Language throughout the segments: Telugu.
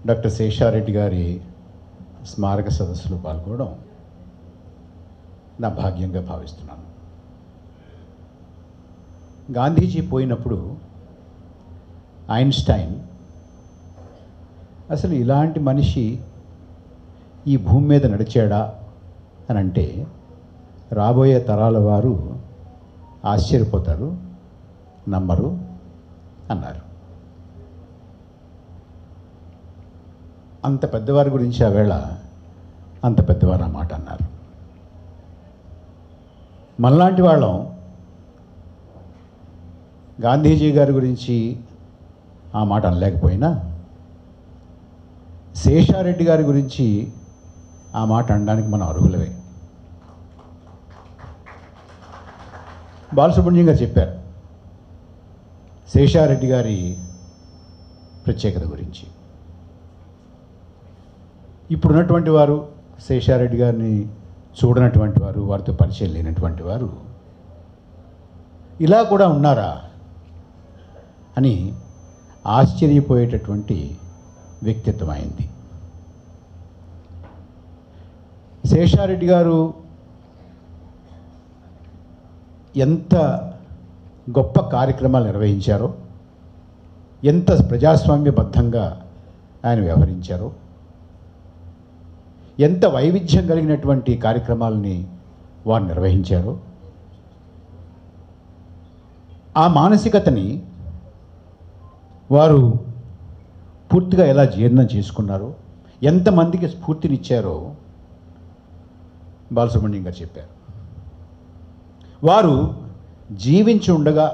డాక్టర్ శేషారెడ్డి గారి స్మారక సదస్సులో పాల్గొనడం నా భాగ్యంగా భావిస్తున్నాను. గాంధీజీ పోయినప్పుడు ఐన్స్టైన్ అసలు ఇలాంటి మనిషి ఈ భూమి మీద నడిచాడా అని అంటే రాబోయే తరాల వారు ఆశ్చర్యపోతారు, నమ్మరు అన్నారు. అంత పెద్దవారి గురించి ఆ వేళ అంత పెద్దవారు ఆ మాట అన్నారు. మనలాంటి వాళ్ళం గాంధీజీ గారి గురించి ఆ మాట అనలేకపోయినా శేషారెడ్డి గారి గురించి ఆ మాట అనడానికి మనం అర్హులమే. బాలసుబ్రహ్మణ్యం గారు చెప్పారు శేషారెడ్డి గారి ప్రత్యేకత గురించి. ఇప్పుడున్నటువంటి వారు శేషారెడ్డి గారిని చూడనటువంటి వారు, వారితో పరిచయం లేనటువంటి వారు ఇలా కూడా ఉన్నారా అని ఆశ్చర్యపోయేటటువంటి వ్యక్తిత్వం అయింది. శేషారెడ్డి గారు ఎంత గొప్ప కార్యక్రమాలు నిర్వహించారో, ఎంత ప్రజాస్వామ్యబద్ధంగా ఆయన వ్యవహరించారో, ఎంత వైవిధ్యం కలిగినటువంటి కార్యక్రమాలని వారు నిర్వహించారో, ఆ మానసికతని వారు పూర్తిగా ఎలా జీర్ణం చేసుకున్నారో, ఎంతమందికి స్ఫూర్తినిచ్చారో బాలసుబ్రహ్మణ్యం గారు చెప్పారు. వారు జీవించి ఉండగా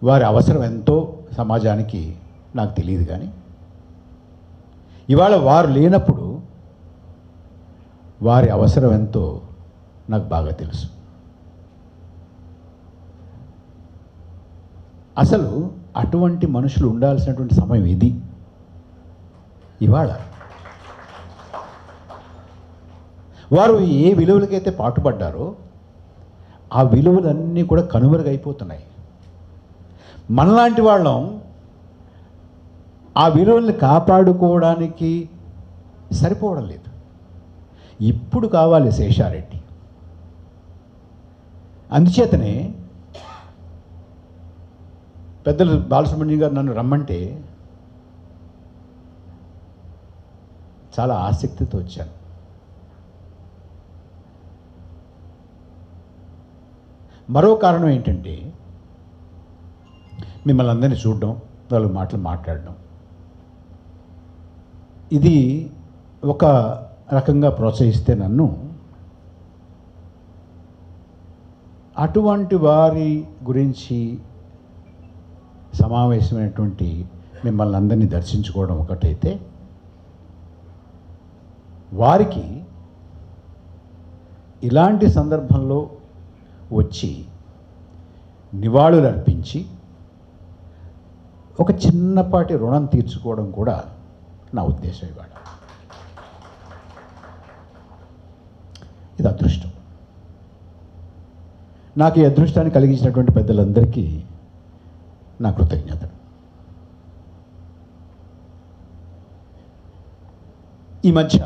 వారి అవసరం ఎంతో సమాజానికి నాకు తెలియదు, కానీ ఇవాళ వారు లేనప్పుడు వారి అవసరం ఎంతో నాకు బాగా తెలుసు. అసలు అటువంటి మనుషులు ఉండాల్సినటువంటి సమయం ఇది. ఇవాళ వారు ఏ విలువలకైతే పాటుపడ్డారో ఆ విలువలన్నీ కూడా కనుమరుగైపోతున్నాయి. మనలాంటి వాళ్ళం ఆ విలువల్ని కాపాడుకోవడానికి సరిపోవడం లేదు. ఇప్పుడు కావాలి శేషారెడ్డి. అందుచేతనే పెద్దలు బాలసుబ్రహ్మణ్యం గారు నన్ను రమ్మంటే చాలా ఆసక్తితో వచ్చాను. మరో కారణం ఏంటంటే మిమ్మల్ని అందరినీ చూడడం, నాలుగు మాటలు మాట్లాడడం, ఇది ఒక రకంగా ప్రోత్సహిస్తే నన్ను అటువంటి వారి గురించి సమావేశమైనటువంటి మిమ్మల్ని అందరినీ దర్శించుకోవడం ఒకటైతే, వారికి ఇలాంటి సందర్భంలో వచ్చి నివాళులు అర్పించి ఒక చిన్నపాటి రుణం తీర్చుకోవడం కూడా నా ఉద్దేశం. ఇవాళ ఇది అదృష్టం. నాకు ఈ అదృష్టాన్ని కలిగించినటువంటి పెద్దలందరికీ నా కృతజ్ఞతలు. ఈ మధ్య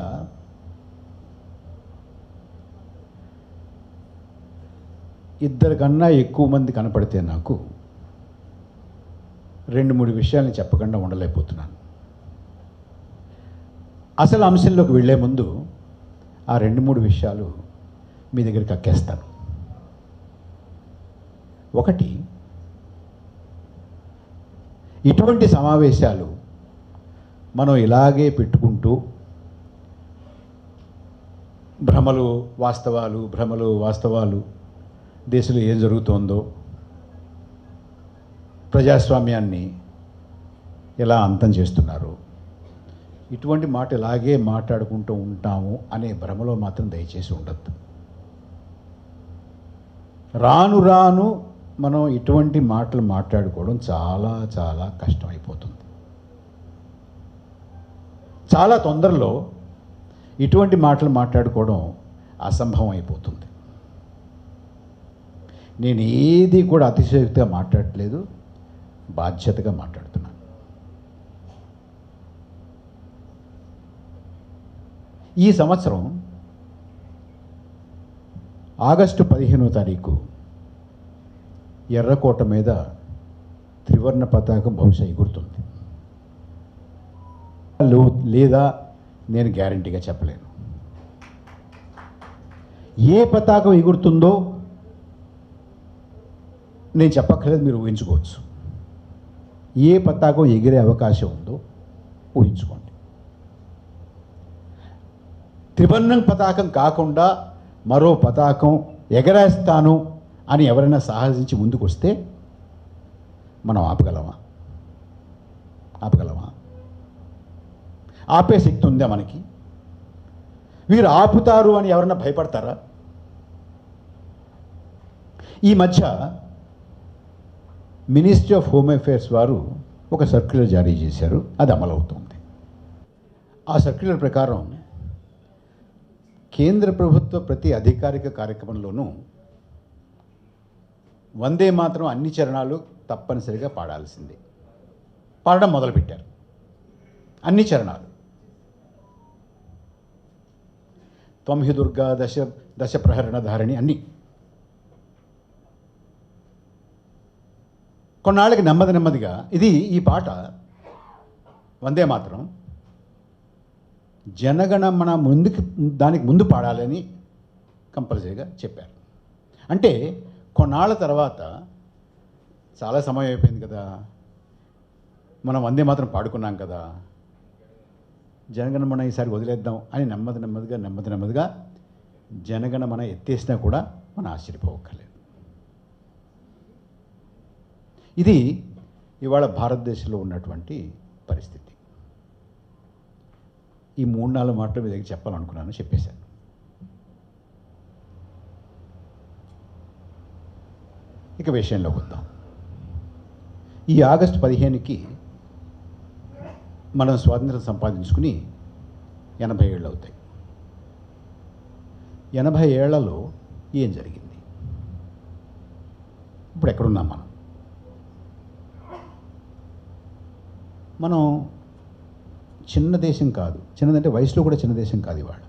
ఇద్దరు కన్నా ఎక్కువ మంది కనపడితే నాకు 2-3 విషయాల్ని చెప్పకుండా ఉండలేకపోతున్నాను. అసలు అంశంలోకి వెళ్ళే ముందు ఆ 2-3 విషయాలు మీ దగ్గరికి అక్కేస్తాను. ఒకటి, ఇటువంటి సమావేశాలు మనం ఇలాగే పెట్టుకుంటూ భ్రమలు వాస్తవాలు దేశంలో ఏం జరుగుతోందో, ప్రజాస్వామ్యాన్ని ఎలా అంతం చేస్తున్నారు, ఇటువంటి మాట ఇలాగే మాట్లాడుకుంటూ ఉంటాము అనే భ్రమలో మాత్రం దయచేసి ఉండద్దు. రాను రాను మనం ఇటువంటి మాటలు మాట్లాడుకోవడం చాలా చాలా కష్టమైపోతుంది. చాలా తొందరలో ఇటువంటి మాటలు మాట్లాడుకోవడం అసంభవం అయిపోతుంది. నేను ఏది కూడా అతిశయోక్తిగా మాట్లాడట్లేదు, బాధ్యతగా మాట్లాడుతున్నాను. ఈ సంవత్సరం ఆగస్టు 15వ తారీఖు ఎర్రకోట మీద త్రివర్ణ పతాకం బహుశా ఎగురుతుంది లేదా నేను గ్యారంటీగా చెప్పలేను. ఏ పతాకం ఎగురుతుందో నేను చెప్పక్కర్లేదు, మీరు ఊహించుకోవచ్చు. ఏ పతాకం ఎగిరే అవకాశం ఉందో ఊహించుకోండి. త్రివర్ణం పతాకం కాకుండా మరో పతాకం ఎగరేస్తాను అని ఎవరైనా సాహసించి ముందుకు వస్తే మనం ఆపగలమా? ఆపే శక్తి ఉందా మనకి? వీరు ఆపుతారు అని ఎవరన్నా భయపడతారా? ఈ మధ్య మినిస్ట్రీ ఆఫ్ హోమ్ అఫేర్స్ వారు ఒక సర్క్యులర్ జారీ చేశారు, అది అమలవుతుంది. ఆ సర్క్యులర్ ప్రకారం కేంద్ర ప్రభుత్వ ప్రతి అధికారిక కార్యక్రమంలోనూ వందే మాత్రం అన్ని చరణాలు తప్పనిసరిగా పాడాల్సిందే. పాడడం మొదలుపెట్టారు. అన్ని చరణాలు. త్వమి దుర్గా దశ ప్రహరణ ధారిణి అన్నీ. కొన్నాళ్ళకి నెమ్మదిగా ఈ పాట వందే మాత్రం జనగణమన దానికి ముందు పాడాలని కంపల్సరీగా చెప్పారు. అంటే కొన్నాళ్ళ తర్వాత చాలా సమయం అయిపోయింది కదా, మనం వందే మాత్రం పాడుకున్నాం కదా, జనగణమన ఈసారి వదిలేద్దాం అని నెమ్మదిగా జనగణమన ఎత్తేసినా కూడా మనం ఆశ్చర్యపోవక్కర్లేదు. ఇది ఇవాళ భారతదేశంలో ఉన్నటువంటి పరిస్థితి. ఈ 3-4 మాటలు మీ దగ్గర చెప్పాలనుకున్నాను, చెప్పేశాను. ఇక విషయంలోకి వద్దాం. ఈ ఆగస్టు 15కి మనం స్వాతంత్రం సంపాదించుకుని 80 ఏళ్ళు అవుతాయి. 80 ఏళ్లలో ఏం జరిగింది? ఇప్పుడు ఎక్కడున్నాం మనం చిన్న దేశం కాదు. చిన్నదంటే వయసులో కూడా చిన్న దేశం కాదు. ఇవాళ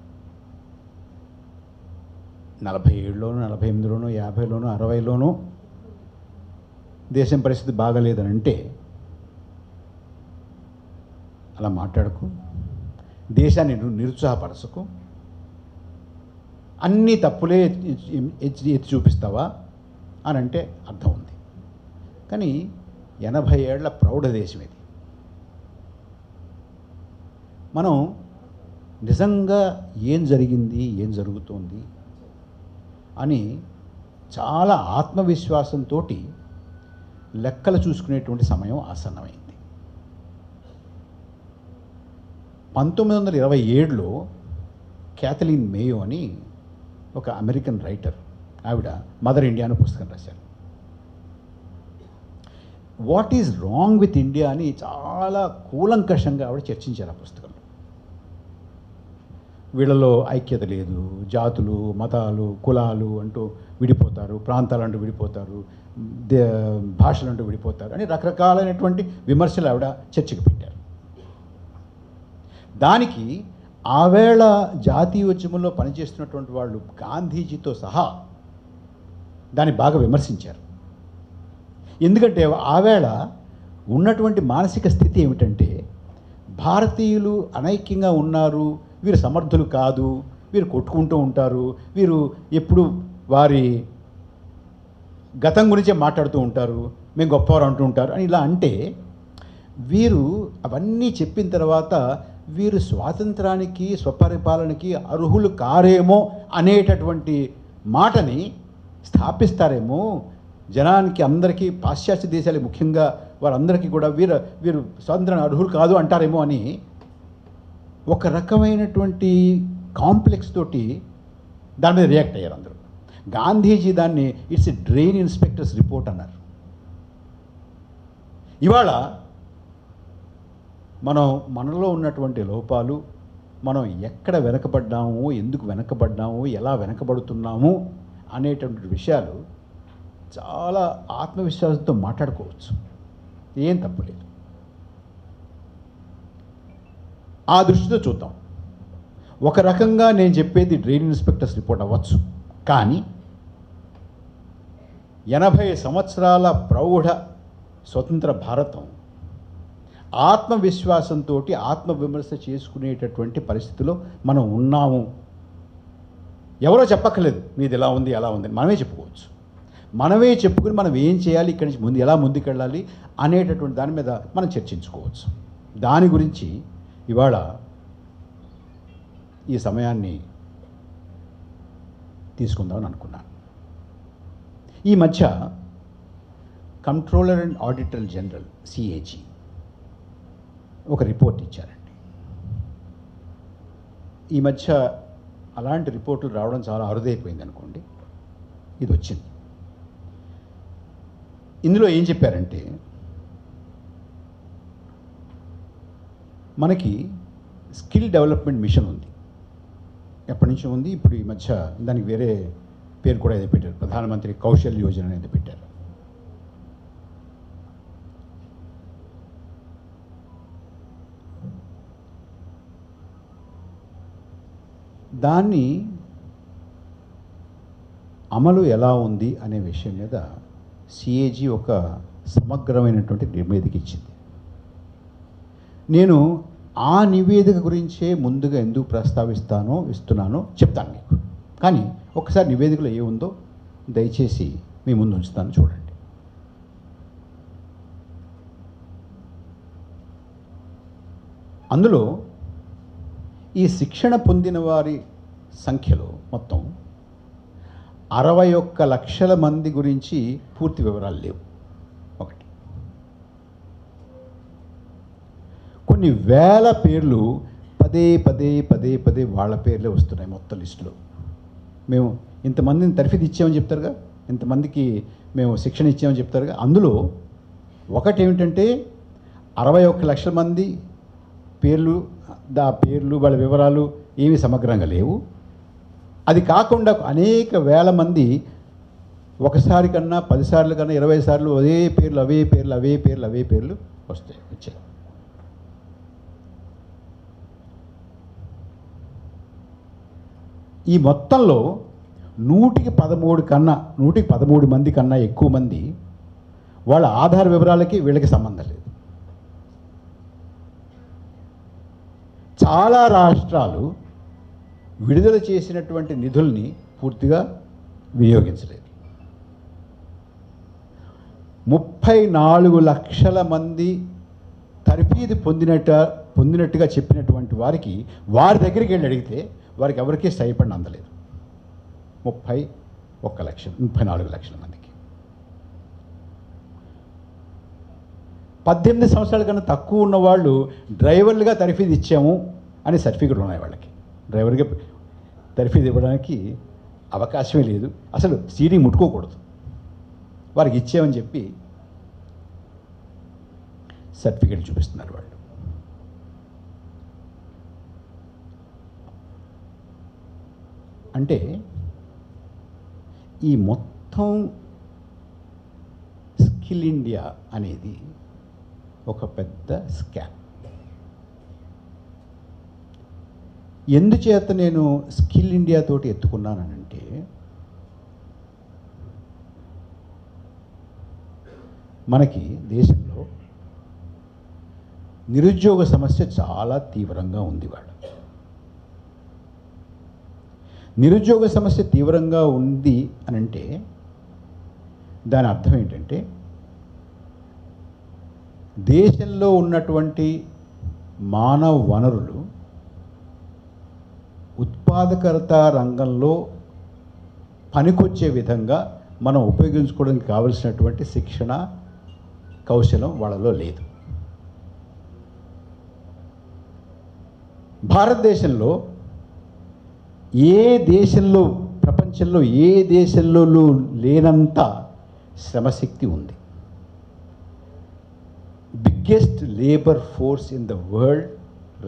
47లోనూ 48లోనూ 50లోనూ 60లోనూ దేశం పరిస్థితి బాగలేదని అంటే అలా మాట్లాడకు, దేశాన్ని నిరుత్సాహపరచకు, అన్నీ తప్పులే ఎత్తి చూపిస్తావా అని అంటే అర్థం ఉంది. కానీ 80 ఏళ్ల ప్రౌఢ దేశం ఇది. మనం నిజంగా ఏం జరిగింది, ఏం జరుగుతోంది అని చాలా ఆత్మవిశ్వాసంతో లెక్కలు చూసుకునేటువంటి సమయం ఆసన్నమైంది. 1927లో క్యాథలిన్ మేయో అని ఒక అమెరికన్ రైటర్, ఆవిడ మదర్ ఇండియా అని పుస్తకం రాశారు. What is wrong with India అని చాలా కూలంకషంగా ఆవిడ చర్చించారు ఆ పుస్తకంలో. వీళ్ళలో ఐక్యత లేదు, జాతులు, మతాలు, కులాలు అంటూ విడిపోతారు, ప్రాంతాలు అంటూ విడిపోతారు, భాషలు అంటూ విడిపోతారు అని రకరకాలైనటువంటి విమర్శలు ఆవిడ చర్చకు పెట్టారు. దానికి ఆవేళ జాతీయోద్యమంలో పనిచేస్తున్నటువంటి వాళ్ళు గాంధీజీతో సహా దాన్ని బాగా విమర్శించారు. ఎందుకంటే ఆవేళ ఉన్నటువంటి మానసిక స్థితి ఏమిటంటే, భారతీయులు అనైక్యంగా ఉన్నారు, వీరు సమర్థులు కాదు, వీరు కొట్టుకుంటూ ఉంటారు, వీరు ఎప్పుడు వారి గతం గురించే మాట్లాడుతూ ఉంటారు, మేము గొప్పవారు అంటూ ఉంటారు అని ఇలా అంటే, వీరు అవన్నీ చెప్పిన తర్వాత వీరు స్వాతంత్రానికి స్వపరిపాలనకి అర్హులు కారేమో అనేటటువంటి మాటని స్థాపిస్తారేమో, జనానికి అందరికీ పాశ్చాత్య దేశాలు ముఖ్యంగా వారందరికీ కూడా వీరు స్వాతంత్రానికి అర్హులు కాదు అంటారేమో అని ఒక రకమైనటువంటి కాంప్లెక్స్ తోటి దాని మీద రియాక్ట్ అయ్యారు అందరూ. గాంధీజీ దాన్ని it's a drain inspectors report అన్నారు. ఇవాళ మనలో ఉన్నటువంటి లోపాలు, మనం ఎక్కడ వెనకబడ్డాము, ఎందుకు వెనకబడ్డాము, ఎలా వెనకబడుతున్నాము అనేటువంటి విషయాలు చాలా ఆత్మవిశ్వాసంతో మాట్లాడుకోవచ్చు, ఏం తప్పులేదు. ఆ దృష్టితో చూద్దాం. ఒక రకంగా నేను చెప్పేది డ్రైన్ ఇన్స్పెక్టర్స్ రిపోర్ట్ అవ్వచ్చు, కానీ 80 సంవత్సరాల ప్రౌఢ స్వతంత్ర భారతం ఆత్మవిశ్వాసంతో ఆత్మవిమర్శ చేసుకునేటటువంటి పరిస్థితిలో మనం ఉన్నాము. ఎవరో చెప్పక్కర్లేదు మీది ఎలా ఉంది ఎలా ఉంది, మనమే చెప్పుకోవచ్చు. మనమే చెప్పుకుని మనం ఏం చేయాలి, ఇక్కడి నుంచి ముందు ఎలా ముందుకెళ్ళాలి అనేటటువంటి దాని మీద మనం చర్చించుకోవచ్చు. దాని గురించి ఇవాళ ఈ సమయాన్ని తీసుకుందామని అనుకున్నాను. ఈ మధ్య controller and auditor general CAG ఒక రిపోర్ట్ ఇచ్చారండి. ఈ మధ్య అలాంటి రిపోర్టులు రావడం చాలా అరుదైపోయింది అనుకోండి, ఇది వచ్చింది. ఇందులో ఏం చెప్పారంటే, మనకి స్కిల్ డెవలప్మెంట్ మిషన్ ఉంది, ఎప్పటి నుంచో ఉంది. ఇప్పుడు ఈ మధ్య దానికి వేరే పేరు కూడా ఏదో పెట్టారు, ప్రధానమంత్రి కౌశల్ యోజన అనేది పెట్టారు. దాన్ని అమలు ఎలా ఉంది అనే విషయం మీద సిఏజీ ఒక సమగ్రమైనటువంటి నివేదిక ఇచ్చింది. నేను ఆ నివేదిక గురించే ముందుగా ఎందుకు ఇస్తున్నానో చెప్తాను మీకు. కానీ ఒకసారి నివేదికలో ఏముందో దయచేసి మీ ముందు ఉంచుతాను, చూడండి. అందులో ఈ శిక్షణ పొందిన వారి సంఖ్యలో మొత్తం 61 లక్షల మంది గురించి పూర్తి వివరాలు లేవు. ఒకటి, కొన్ని వేల పేర్లు పదే పదే పదే పదే వాళ్ళ పేర్లే వస్తున్నాయి మొత్తం లిస్టులో. మేము ఇంతమందిని తర్ఫీదు ఇచ్చామని చెప్తారుగా, ఇంతమందికి మేము శిక్షణ ఇచ్చామని చెప్తారుగా. అందులో ఒకటి ఏమిటంటే 61 లక్షల మంది పేర్లు వాళ్ళ వివరాలు ఏమీ సమగ్రంగా లేవు. అది కాకుండా అనేక వేల మంది ఒకసారి కన్నా 10 సార్లు కన్నా 20 సార్లు అవే పేర్లు వచ్చాయి. ఈ మొత్తంలో 113 మంది కన్నా ఎక్కువ మంది వాళ్ళ ఆధార్ వివరాలకి వీళ్ళకి సంబంధం లేదు. చాలా రాష్ట్రాలు విడుదల చేసినటువంటి నిధుల్ని పూర్తిగా వినియోగించలేదు. 34 లక్షల మంది తర్ఫీదు పొందినట్టుగా చెప్పినటువంటి వారి దగ్గరికి వెళ్ళి అడిగితే వారికి ఎవరికీ స్టైపెండ్ అందలేదు. 34 లక్షల మందికి. 18 సంవత్సరాల కన్నా తక్కువ ఉన్న వాళ్ళు డ్రైవర్లుగా తర్ఫీదు ఇచ్చాము అని సర్టిఫికెట్లు ఉన్నాయి వాళ్ళకి. డ్రైవర్గా తర్ఫీదు ఇవ్వడానికి అవకాశమే లేదు, అసలు సీటింగ్ ముట్టుకోకూడదు, వారికి ఇచ్చామని చెప్పి సర్టిఫికెట్ చూపిస్తున్నారు వాళ్ళు. అంటే ఈ మొత్తం స్కిల్ ఇండియా అనేది ఒక పెద్ద స్కామ్. ఎందుచేత నేను స్కిల్ ఇండియా తోటి ఎత్తుకున్నానంటే, మనకి దేశంలో నిరుద్యోగ సమస్య చాలా తీవ్రంగా ఉంది. నిరుద్యోగ సమస్య తీవ్రంగా ఉంది అని అంటే దాని అర్థం ఏంటంటే, దేశంలో ఉన్నటువంటి మానవ వనరులు ఉత్పాదకత రంగంలో పనికొచ్చే విధంగా మనం ఉపయోగించుకోవడానికి కావలసినటువంటి శిక్షణ కౌశలం వాళ్ళలో లేదు. భారతదేశంలో ప్రపంచంలో ఏ దేశంలో లేనంత శ్రమశక్తి ఉంది. Biggest labour force in the world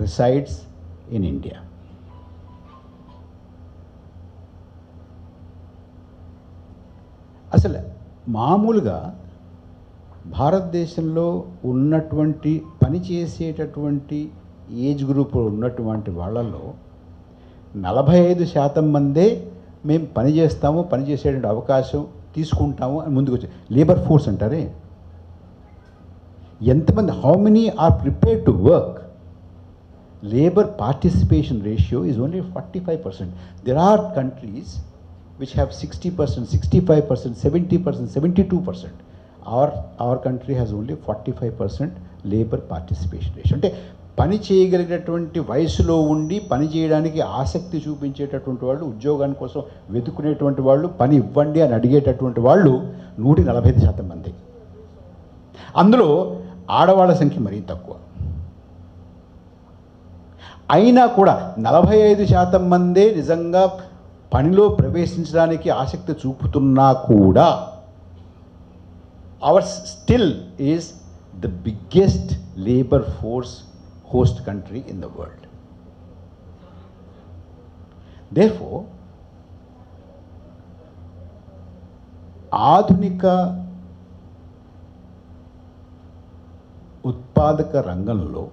resides in India. అసలు మామూలుగా భారతదేశంలో ఉన్నటువంటి పనిచేసేటటువంటి ఏజ్ గ్రూప్ ఉన్నటువంటి వాళ్ళల్లో 45% మందే మేము పని చేస్తాము, పని చేసేటువంటి అవకాశం తీసుకుంటాము అని ముందుకు వచ్చి లేబర్ ఫోర్స్ అంటారే. ఎంతమంది, how many are prepared to work? Labour participation ratio is only 45%. There are countries which have 60%, 65%, 70%, 72%. Our country has only 45% labor participation ratio. అంటే పని చేయగలిగినటువంటి వయసులో ఉండి పని చేయడానికి ఆసక్తి చూపించేటటువంటి వాళ్ళు, ఉద్యోగాని కోసం వెతుకునేటువంటి వాళ్ళు, పని ఇవ్వండి అని అడిగేటటువంటి వాళ్ళు 145% మంది. అందులో ఆడవాళ్ళ సంఖ్య మరీ తక్కువ. అయినా కూడా 45% మందే నిజంగా పనిలో ప్రవేశించడానికి ఆసక్తి చూపుతున్నా కూడా our still is the biggest labour force host country in the world. Therefore, ఆధునిక ఉత్పాదక రంగంలో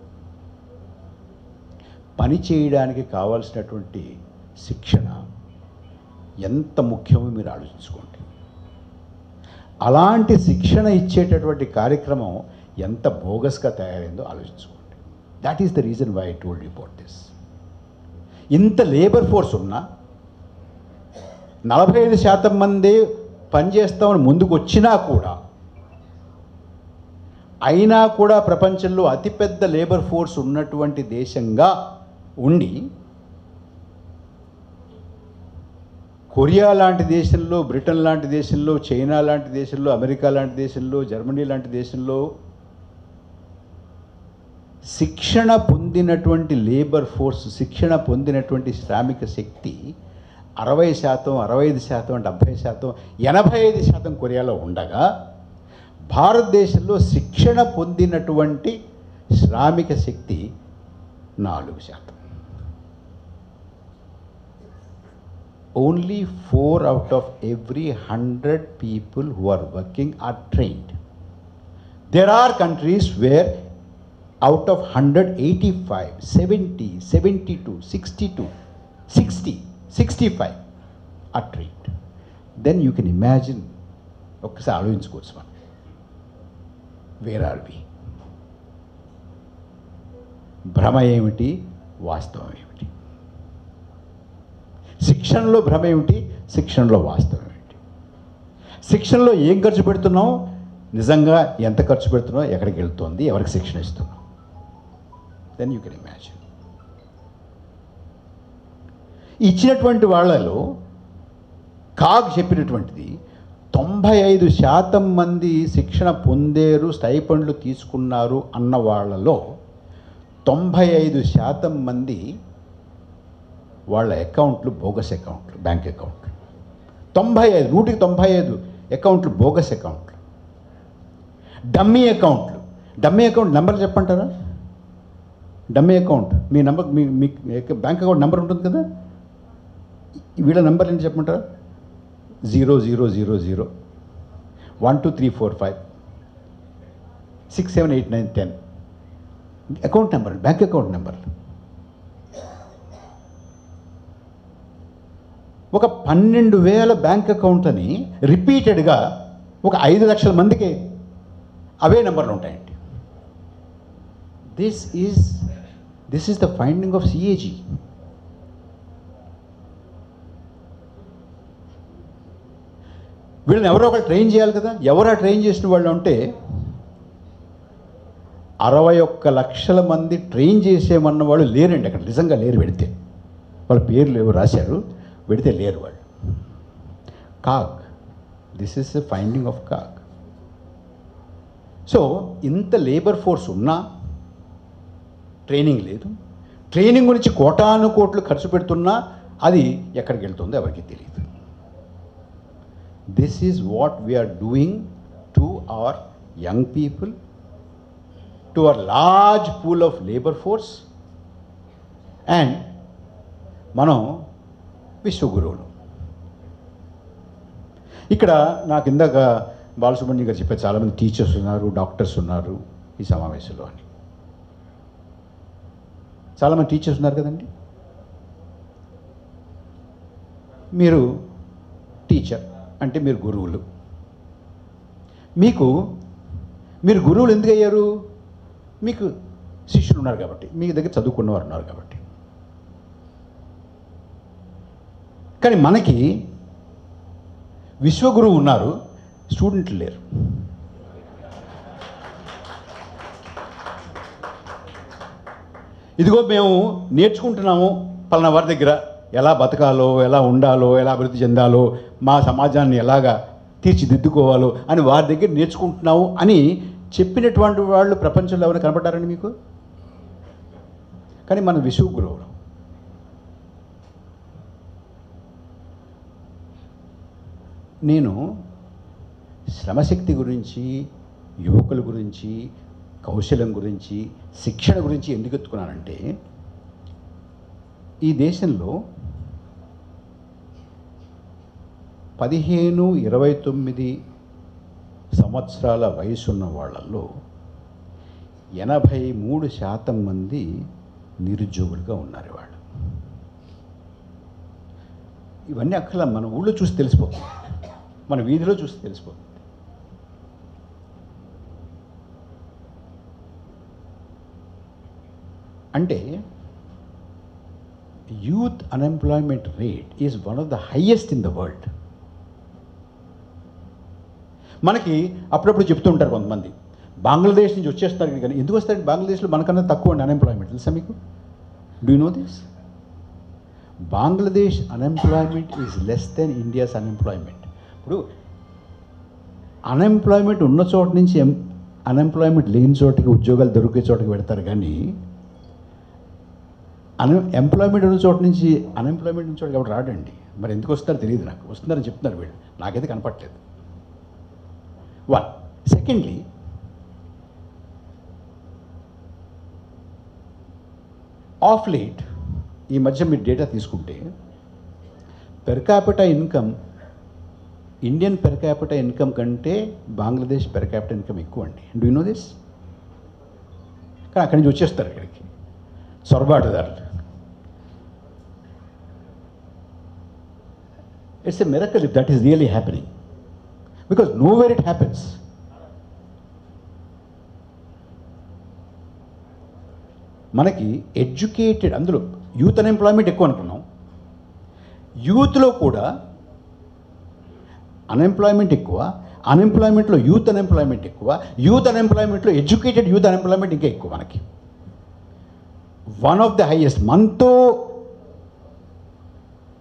పని చేయడానికి కావాల్సినటువంటి శిక్షణ ఎంత ముఖ్యమో మీరు ఆలోచించుకోండి. అలాంటి శిక్షణ ఇచ్చేటటువంటి కార్యక్రమం ఎంత బోగస్గా తయారైందో ఆలోచించుకోండి. That is the reason why I told you about this. ఇంత లేబర్ ఫోర్స్ ఉన్నా 45% మందే పనిచేస్తామని ముందుకు వచ్చినా కూడా, అయినా కూడా ప్రపంచంలో అతిపెద్ద లేబర్ ఫోర్స్ ఉన్నటువంటి దేశంగా ఉండి, కొరియా లాంటి దేశంలో, బ్రిటన్ లాంటి దేశంలో, చైనా లాంటి దేశంలో, అమెరికా లాంటి దేశంలో, జర్మనీ లాంటి దేశంలో శిక్షణ పొందినటువంటి లేబర్ ఫోర్స్, శిక్షణ పొందినటువంటి శ్రామిక శక్తి 60%, 65%, 70%, 85% కొరియాలో ఉండగా, భారతదేశంలో శిక్షణ పొందినటువంటి శ్రామిక శక్తి 4%. Only 4 out of every 100 people who are working are trained. There are countries where out of 185, 70, 72, 62, 60, 65 are trained. Then you can imagine, ఒక్కసారి ఆలోచించుకోవచ్చు మనం, వేర్ ఆర్ వి? భ్రమ ఏమిటి, వాస్తవం ఏమిటి? శిక్షణలో భ్రమ ఏమిటి, శిక్షణలో వాస్తవం ఏమిటి? శిక్షణలో ఏం ఖర్చు పెడుతున్నాం, నిజంగా ఎంత ఖర్చు పెడుతున్నాం, ఎక్కడికి వెళ్తుంది, ఎవరికి శిక్షణ ఇస్తున్నాం? Then you can imagine. ఇచ్చినటువంటి వాళ్ళలో కాగ్ చెప్పినటువంటిది 95% మంది శిక్షణ పొందేరు, స్టైపెండ్లు తీసుకున్నారు అన్న వాళ్ళలో 95% మంది వాళ్ళ అకౌంట్లు బోగస్ అకౌంట్లు, బ్యాంక్ అకౌంట్లు. 95 అకౌంట్లు బోగస్ అకౌంట్లు, డమ్మీ అకౌంట్లు. డమ్మీ అకౌంట్ నెంబర్ చెప్పంటారా? డమ్మీ అకౌంట్, మీ నెంబర్, మీ బ్యాంక్ అకౌంట్ నెంబర్ ఉంటుంది కదా, వీళ్ళ నెంబర్ ఏంటి చెప్పమంటారా? 0000 1 2 3 4 5 6 7 8 9 10 account number, bank account number. ఒక 12,000 బ్యాంక్ అకౌంట్లని రిపీటెడ్గా ఒక 5 లక్షల మందికి అవే నెంబర్లు ఉంటాయండి. This is the finding of CAG. వీళ్ళని ఎవరో ఒకరు ట్రైన్ చేయాలి కదా. ఎవరా ట్రైన్ చేసిన వాళ్ళు అంటే 61 లక్షల మంది ట్రైన్ చేసేమన్న వాళ్ళు లేరండి అక్కడ, నిజంగా లేరు. పెడితే వాళ్ళ పేర్లు ఎవరు రాశారు, పెడితే లేరు వాళ్ళు. CAG, this is the finding of CAG. So ఇంత లేబర్ ఫోర్స్ ఉన్నా ట్రైనింగ్ లేదు. ట్రైనింగ్ గురించి కోటాను కోట్లు ఖర్చు పెడుతున్నా అది ఎక్కడికి వెళ్తుందో ఎవరికి తెలియదు. This is what we are doing to our young people, to our large pool of labour force. And మనం విశ్వగురువులు. ఇక్కడ నాకు ఇందాక బాలసుబ్రహ్మణ్యం గారు చెప్పారు, చాలామంది టీచర్స్ ఉన్నారు, డాక్టర్స్ ఉన్నారు ఈ సమావేశంలో అని. చాలామంది టీచర్స్ ఉన్నారు కదండి. మీరు టీచర్ అంటే మీరు గురువులు. మీరు గురువులు ఎందుకు అయ్యారు? మీకు శిష్యులు ఉన్నారు కాబట్టి, మీ దగ్గర చదువుకున్నవారు ఉన్నారు కాబట్టి. కానీ మనకి విశ్వగురువు ఉన్నారు, స్టూడెంట్లు లేరు. ఇదిగో మేము నేర్చుకుంటున్నాము పలానా వారి దగ్గర ఎలా బతకాలో, ఎలా ఉండాలో, ఎలా అభివృద్ధి చెందాలో, మా సమాజాన్ని ఎలాగా తీర్చిదిద్దుకోవాలో అని వారి దగ్గర నేర్చుకుంటున్నాము అని చెప్పినటువంటి వాళ్ళు ప్రపంచంలో ఎవరైనా కనపడ్డారండి మీకు? కానీ మన విశ్వగురువులు. నేను శ్రమశక్తి గురించి, యువకుల గురించి, కౌశలం గురించి, శిక్షణ గురించి ఎందుకు ఎత్తుకున్నానంటే, ఈ దేశంలో 15-29 సంవత్సరాల వయసున్న వాళ్ళల్లో 83% మంది నిరుద్యోగులుగా ఉన్నారు వాళ్ళు. ఇవన్నీ అక్కల మన ఊళ్ళో చూసి తెలిసిపోతుంది, మన వీధిలో చూసి తెలిసిపోతుంది. అంటే youth unemployment rate is one of the highest in the world. మనకి అప్పుడప్పుడు చెప్తూ ఉంటారు కొంతమంది, బంగ్లాదేశ్ నుంచి వచ్చేస్తారు కానీ ఎందుకు వస్తారండి బంగ్లాదేశ్లో మనకన్నా తక్కువ అండి అన్ఎంప్లాయ్మెంట్, తెలుసా మీకు? Do you know this? Bangladesh unemployment is less than India's unemployment. ఇప్పుడు అన్ఎంప్లాయ్మెంట్ ఉన్న చోట నుంచి అన్ఎంప్లాయ్మెంట్ లేని చోటికి, ఉద్యోగాలు దొరికే చోటకి పెడతారు. కానీ ఎంప్లాయ్మెంట్ ఉన్న చోట నుంచి అన్ఎంప్లాయ్మెంట్ ఉన్న చోటకి ఎవరు రాడండి. మరి ఎందుకు వస్తారో తెలియదు నాకు. వస్తున్నారని చెప్తున్నారు వీళ్ళు, నాకైతే కనపట్లేదు. వన్. సెకండ్లీ, ఆఫ్ లేట్ ఈ మధ్య మీరు డేటా తీసుకుంటే per capital income, Indian per capital income కంటే బంగ్లాదేశ్ పెర్ క్యాపిటల్ ఇన్కమ్ ఎక్కువ అండి. Do you know this? కానీ అక్కడి నుంచి వచ్చేస్తారు ఇక్కడికి సొరబాటుదారులు. It's a miracle if that is really happening, because nowhere it happens. మనకి ఎడ్యుకేటెడ్, అందులో యూత్ అన్ఎంప్లాయ్మెంట్ ఎక్కువ అనుకున్నాం, యూత్లో కూడా అన్ఎంప్లాయ్మెంట్ ఎక్కువ, అన్ఎంప్లాయ్మెంట్లో యూత్ అన్ఎంప్లాయ్మెంట్ ఎక్కువ, యూత్ అన్ఎంప్లాయ్మెంట్లో ఎడ్యుకేటెడ్ యూత్ అన్ఎంప్లాయ్మెంట్ ఇంకా ఎక్కువ మనకి. One of the highest. మనతో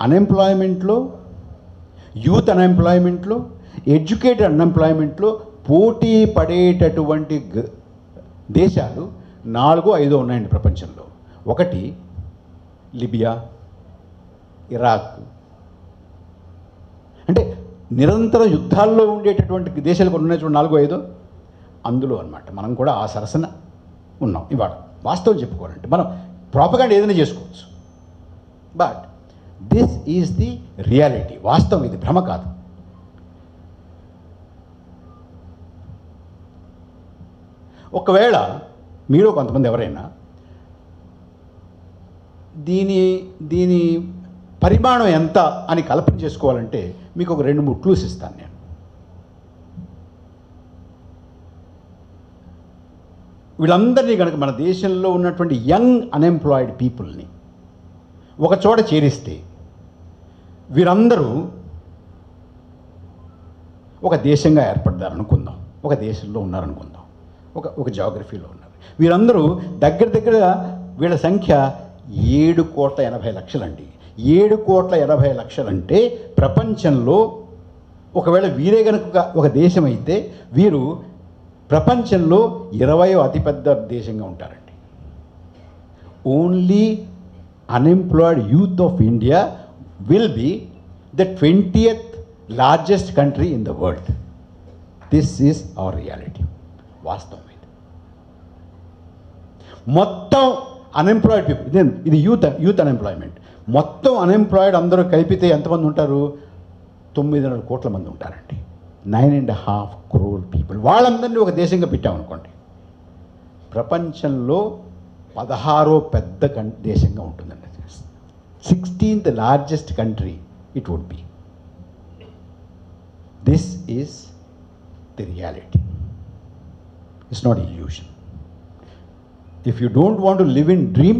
అన్ఎంప్లాయ్మెంట్లో, యూత్ అన్ఎంప్లాయ్మెంట్లో, ఎడ్యుకేటెడ్ అన్ఎంప్లాయ్మెంట్లో పోటీ పడేటటువంటి దేశాలు 4-5 ఉన్నాయండి ప్రపంచంలో. ఒకటి లిబియా, ఇరాక్. అంటే నిరంతర యుద్ధాల్లో ఉండేటటువంటి దేశాలు కొన్ని ఉన్నాయి చూడండి, 4-5 అందులో అన్నమాట. మనం కూడా ఆ సరసన ఉన్నాం ఇవాళ. వాస్తవం చెప్పుకోవాలంటే మనం ప్రాపగాండా ఏదైనా చేసుకోవచ్చు, but this is the reality. వాస్తవం ఇది, భ్రమ కాదు. ఒకవేళ మీరు కొంతమంది ఎవరైనా దీని పరిమాణం ఎంత అని కల్పన చేసుకోవాలంటే మీకు ఒక 2-3 క్లూస్ ఇస్తాను నేను. వీళ్ళందరినీ కనుక మన దేశంలో ఉన్నటువంటి యంగ్ అన్ఎంప్లాయిడ్ పీపుల్ని ఒక చోట చేరిస్తే వీరందరూ ఒక దేశంగా ఏర్పడ్డారనుకుందాం, ఒక దేశంలో ఉన్నారనుకుందాం, ఒక జాగ్రఫీలో ఉన్నారు. వీరందరూ దగ్గర వీళ్ళ సంఖ్య 7,80,00,000 అండి. 7,80,00,000 అంటే ప్రపంచంలో ఒకవేళ వీరే కనుక ఒక దేశం అయితే వీరు ప్రపంచంలో 20వ అతిపెద్ద దేశంగా ఉంటారండి. Only unemployed youth of India will be the 20th largest country in the world. This is our reality. వాస్తవం ఇది. మొత్తం అన్ఎంప్లాయిడ్ పీపుల్, ఇది యూత్ అన్ఎంప్లాయ్మెంట్. మొత్తం అన్ఎంప్లాయిడ్ అందరూ కలిపితే ఎంతమంది ఉంటారు? 9.5 కోట్ల మంది ఉంటారండి. 9.5 crore పీపుల్. వాళ్ళందరినీ ఒక దేశంగా పెట్టామనుకోండి, ప్రపంచంలో 16వ పెద్ద దేశంగా ఉంటుందండి. 16th largest country it would be. This is the reality. It's not illusion. If you don't want to live in dream,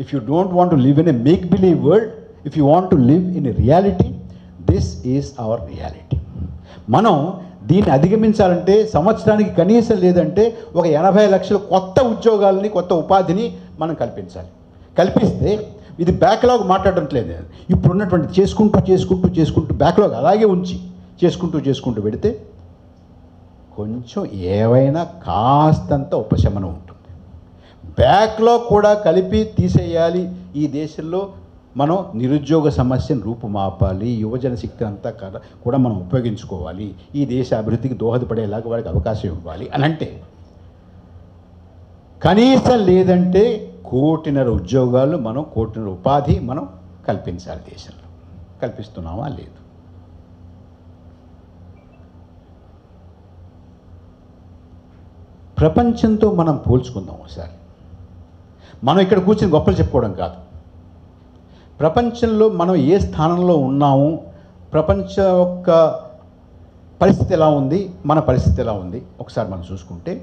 if you don't want to live in a make-believe world, if you want to live in a reality, this is our reality. మనం దీన్ని అధిగమించాలంటే సంవత్సరానికి కనీసం లేదంటే ఒక 80 లక్షల కొత్త ఉద్యోగాలని, కొత్త ఉపాధిని మనం కల్పించాలి. కల్పిస్తే ఇది బ్యాక్లాగ్ మాట్లాడట్లేదు. ఇప్పుడున్నటువంటి చేసుకుంటూ బ్యాక్లాగ్ అలాగే ఉంచి చేసుకుంటూ పెడితే కొంచెం ఏవైనా కాస్తంత ఉపశమనం ఉంటుంది. బ్యాక్లాగ్ కూడా కలిపి తీసేయాలి. ఈ దేశంలో మనం నిరుద్యోగ సమస్యను రూపుమాపాలి. యువజన శక్తి అంతా కూడా మనం ఉపయోగించుకోవాలి. ఈ దేశ అభివృద్ధికి దోహదపడేలాగా వారికి అవకాశం ఇవ్వాలి అని అంటే కనీసం లేదంటే 1.5 కోటి ఉద్యోగాలు మనం 1.5 కోటి ఉపాధి మనం కల్పించాలి. దేశంలో కల్పిస్తున్నామా లేదు? ప్రపంచంతో మనం పోల్చుకుందాం ఒకసారి. మనం ఇక్కడ కూర్చొని గొప్పలు చెప్పుకోవడం కాదు. ప్రపంచంలో మనం ఏ స్థానంలో ఉన్నాము, ప్రపంచం యొక్క పరిస్థితి ఎలా ఉంది, మన పరిస్థితి ఎలా ఉంది ఒకసారి మనం చూసుకుంటే,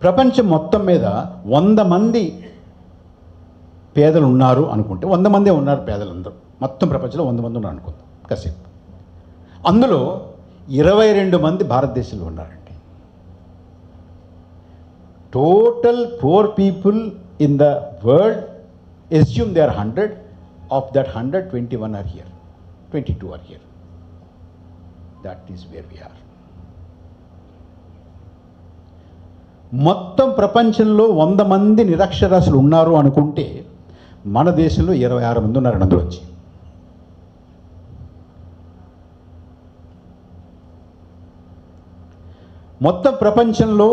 ప్రపంచం మొత్తం మీద 100 మంది పేదలు ఉన్నారు అనుకుంటే, 100 మందే ఉన్నారు పేదలందరూ, మొత్తం ప్రపంచంలో 100 మంది ఉన్నారు అనుకుందాం కాసేపు. అందులో 22 మంది భారతదేశంలో ఉన్నారండి. Total poor people in the world, assume they are 100, of that 100, 21 are here, 22 are here. That is where we are. మొత్తం ప్రపంచంలో 100 మంది నిరక్షరాస్యులు ఉన్నారు అనుకుంటే మన దేశంలో 26 మంది ఉన్నారు అందులోంచి. మొత్తం ప్రపంచంలో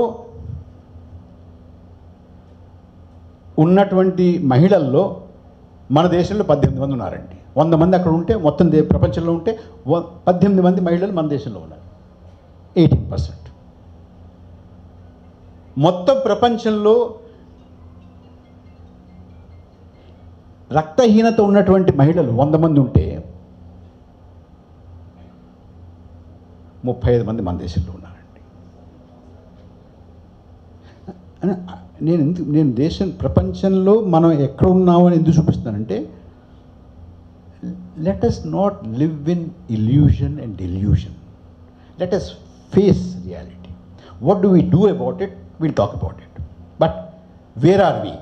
ఉన్నటువంటి మహిళల్లో మన దేశంలో 18 మంది ఉన్నారండి. 100 మంది అక్కడ ఉంటే మొత్తం ప్రపంచంలో ఉంటే 18 మంది మహిళలు మన దేశంలో ఉన్నారు, 18%. మొత్తం ప్రపంచంలో రక్తహీనత ఉన్నటువంటి మహిళలు 100 మంది ఉంటే 35 మంది మన దేశంలో ఉన్నారండి. నేను దేశం ప్రపంచంలో మనం ఎక్కడ ఉన్నామని ఎందుకు చూపిస్తున్నానంటే, let us not live in illusion and delusion. Let us face reality. What do we do about it? Will talk about it. But where are we?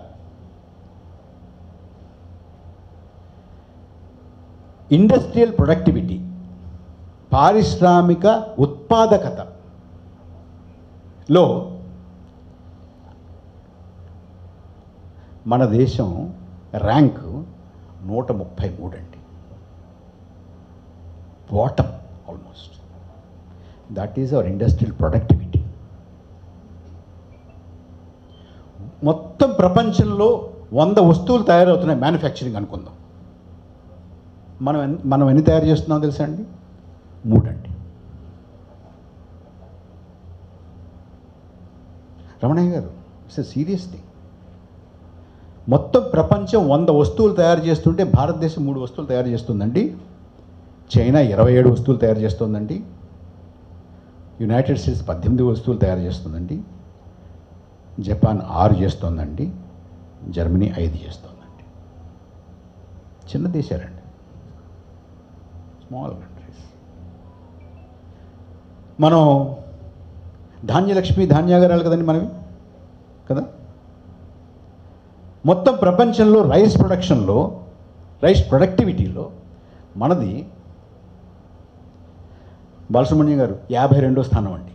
Industrial productivity, పారిశ్రామిక ఉత్పాదకతలో మన దేశం ర్యాంకు 133 అండి. Bottom almost. That is our industrial productivity. మొత్తం ప్రపంచంలో 100 వస్తువులు తయారవుతున్నాయి మ్యానుఫ్యాక్చరింగ్ అనుకుందాం. మనం ఎన్ని తయారు చేస్తున్నాం తెలుసా అండి? 3 అండి. రమణయ్య గారు, ఇట్స్ ఎ సీరియస్ థింగ్. మొత్తం ప్రపంచం 100 వస్తువులు తయారు చేస్తుంటే భారతదేశం 3 వస్తువులు తయారు చేస్తుందండి. చైనా 27 వస్తువులు తయారు చేస్తుందండి. యునైటెడ్ స్టేట్స్ 18 వస్తువులు తయారు చేస్తుందండి. జపాన్ 6 చేస్తుందండి. జర్మనీ 5 చేస్తుందండి. చిన్న దేశాలండి, స్మాల్ కంట్రీస్. మనం ధాన్యలక్ష్మి ధాన్యాగారాలు కదండి మనవి కదా. మొత్తం ప్రపంచంలో రైస్ ప్రొడక్షన్లో, రైస్ ప్రొడక్టివిటీలో మనది బాలసుబ్రహ్మణ్యం గారు 52వ స్థానం అండి.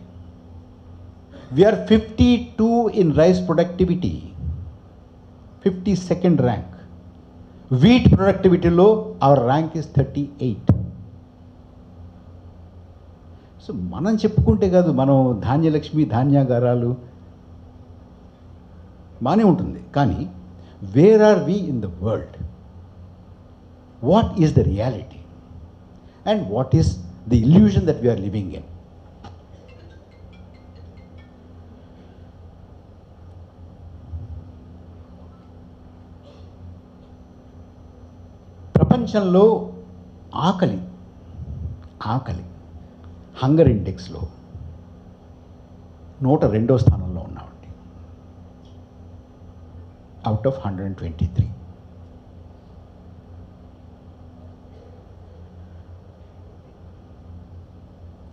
We are 52 in rice productivity, 52nd rank. Wheat ప్రొడక్టివిటీలో అవర్ ర్యాంక్ ఇస్ 38. సో మనం చెప్పుకుంటే కాదు, మనం ధాన్యలక్ష్మి ధాన్యాగారాలు బాగానే ఉంటుంది, కానీ where are we in the world? What is the reality? And what is the illusion that we are living in? ప్రపంచంలో ఆకలి హంగర్ ఇండెక్స్లో 102వ స్థానంలో ఉన్నామండి, అవుట్ ఆఫ్ 123.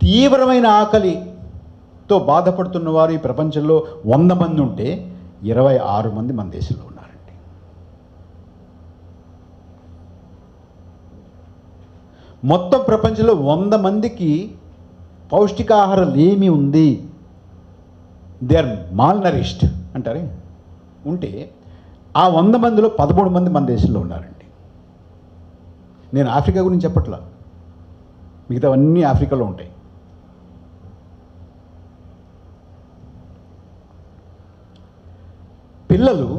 తీవ్రమైన ఆకలితో బాధపడుతున్న వారు ఈ ప్రపంచంలో 100 మంది ఉంటే 26 మంది మన దేశంలో ఉన్నారండి. మొత్తం ప్రపంచంలో 100 మందికి పౌష్టికాహార లేమి ఉంది, దే ఆర్ మాల్ నరిష్డ్ అంటారే, ఉంటే ఆ 100 మందిలో 13 మంది మన దేశంలో ఉన్నారండి. నేను ఆఫ్రికా గురించి చెప్పట్లా, మిగతావన్నీ ఆఫ్రికాలో ఉంటాయి. పిల్లలు